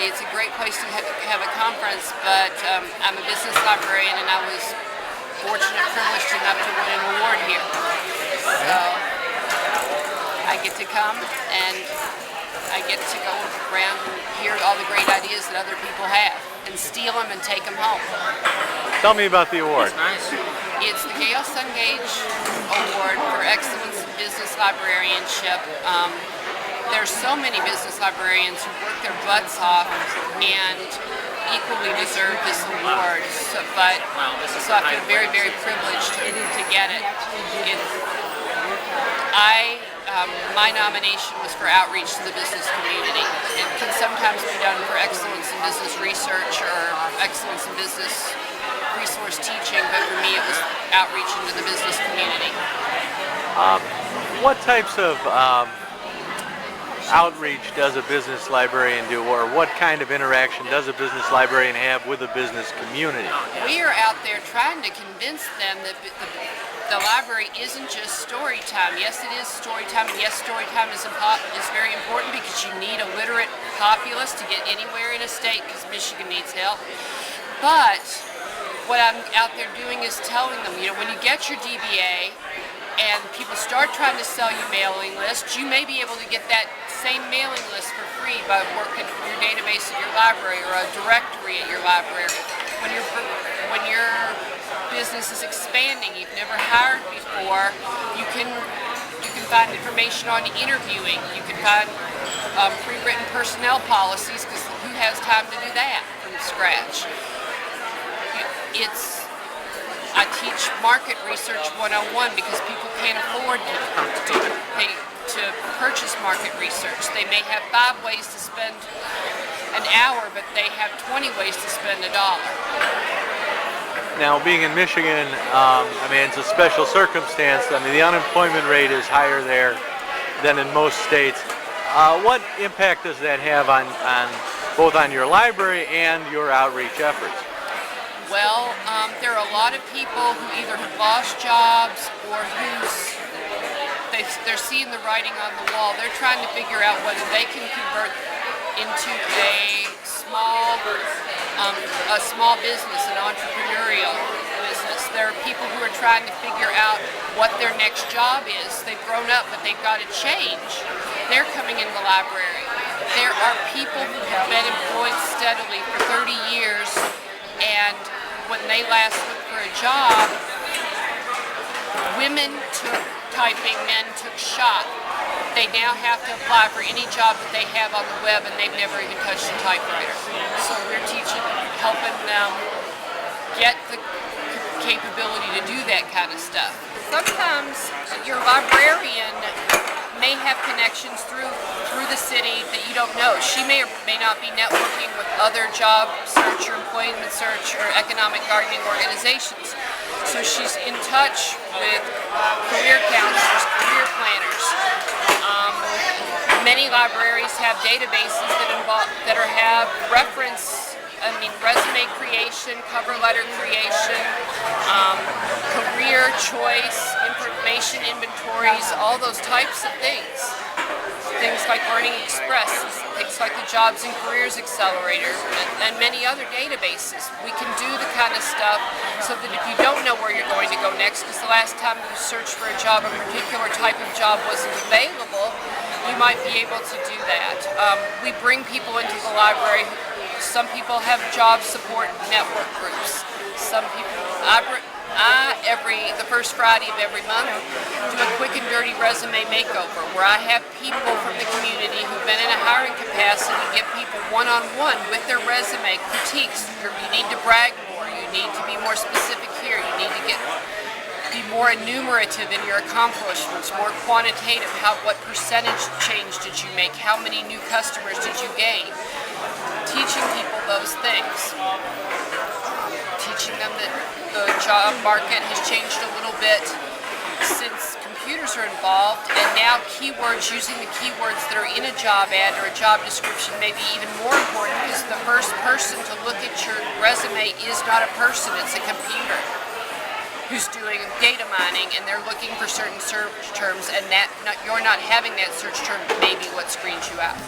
absolutely. It's a great place to have a conference, but I'm a business librarian and I was fortunate, privileged enough to win an award here. So I get to come and I get to go around and hear all the great ideas that other people have and steal them and take them home. Tell me about the award. Nice. It's the Gale Cengage Award for Excellence in Business Librarianship. There's so many business librarians who work their butts off and equally deserve this award. So I feel very, very privileged to get it. My nomination was for outreach to the business community. It can sometimes be done for excellence in business research or excellence in business resource teaching, but for me it was outreach into the business community. What types of outreach does a business librarian do, or what kind of interaction does a business librarian have with the business community? We are out there trying to convince them that the library isn't just story time. Yes, it is story time, and yes, story time is very important because you need a literate populace to get anywhere in a state because Michigan needs help. But what I'm out there doing is telling them, when you get your DBA and people start trying to sell you mailing lists, you may be able to get that same mailing list for free by working your database at your library or a directory at your library. When your business is expanding, you've never hired before, you can find information on interviewing. You can find pre-written personnel policies, because who has time to do that from scratch? I teach market research 101 because people can't afford to purchase market research. They may have 5 ways to spend an hour, but they have 20 ways to spend $1. Now, being in Michigan, it's a special circumstance. The unemployment rate is higher there than in most states. What impact does that have on both on your library and your outreach efforts? Well, there are a lot of people who either have lost jobs or they're seeing the writing on the wall. They're trying to figure out whether they can convert into a small business, an entrepreneurial business. There are people who are trying to figure out what their next job is. They've grown up, but they've got to change. They're coming in the library. There are people who have been employed steadily for 30 years, and when they last looked for a job, women took typing, men took shop. They now have to apply for any job that they have on the web, and they've never even touched a typewriter. So we're helping them get the capability to do that kind of stuff. Sometimes your librarian may have connections through the city that you don't know. She may or may not be networking with other job search or employment search or economic gardening organizations. So she's in touch with career counselors, career planners. Many libraries have databases that have resume creation, cover letter creation, career choice, information inventories, all those types of things. Things like Learning Express, things like the Jobs and Careers Accelerator, and many other databases. We can do the kind of stuff so that if you don't know where you're going to go next, because the last time you searched for a job, a particular type of job wasn't available, you might be able to do that. We bring people into the library. Some people have job support network groups. Some people, the first Friday of every month, do a quick and dirty resume makeover where I have people from the community who've been in a hiring capacity give people one-on-one with their resume critiques. You need to brag more. You need to be more specific here. You need to be more enumerative in your accomplishments, more quantitative. What percentage change did you make? How many new customers did you gain? Teaching people those things. Teaching them that the job market has changed a little bit since computers are involved, and now using the keywords that are in a job ad or a job description may be even more important, because the first person to look at your resume is not a person, it's a computer who's doing data mining, and they're looking for certain search terms, and you're not having that search term may be what screens you out.